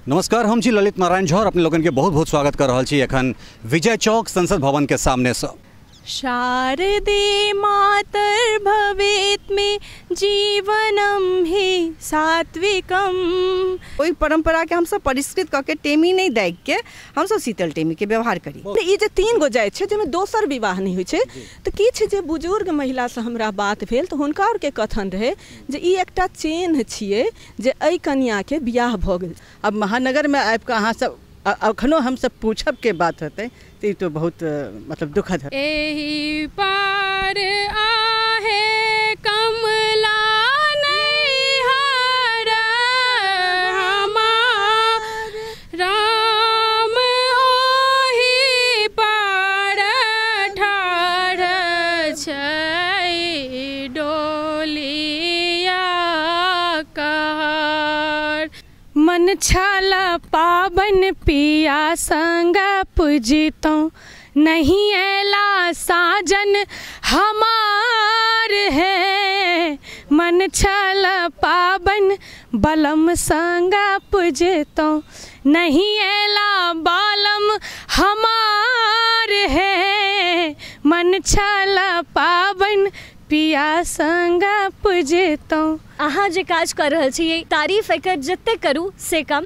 नमस्कार, हम छी ललित नारायण झा और अपने लोगन के बहुत बहुत स्वागत कर रहा छी एखन विजय चौक संसद भवन के सामने से। शारदे मातर भवेत में जीवनम ही सात्विकम। ओई परंपरा के हम सब परिष्कृत करके टेमी नहीं दै के हम सब शीतल टेमी के व्यवहार करी। ई जे तीन गो जाय छै जेमे दोसर विवाह नहीं होय छै तो किछ जे बुजुर्ग महिला से हमरा बात भेल तो हुनका और के कथन रहे जे ई एकटा चिन्ह छियै जे एई कन्या के बियाह भ गेल। अब महानगर में आबि के अहाँ सब अखनो हम सब पूछब के बात होते तो ये तो बहुत मतलब दुखद है। एही पार आहे कमला नैहर हमार राम ओही पार ठाढ़ छै डोलिया कहर। मन छल पाबन पिया संग पूजितो नहीं ऐला साजन हमार है। मन छल पाबन बलम संग पूजितो नहीं ऐला बालम हमार है। मन छल पाबन पिया संग पूजितो। अहाँ जे काज कर रहल छी तारीफ एकर जते करू से कम।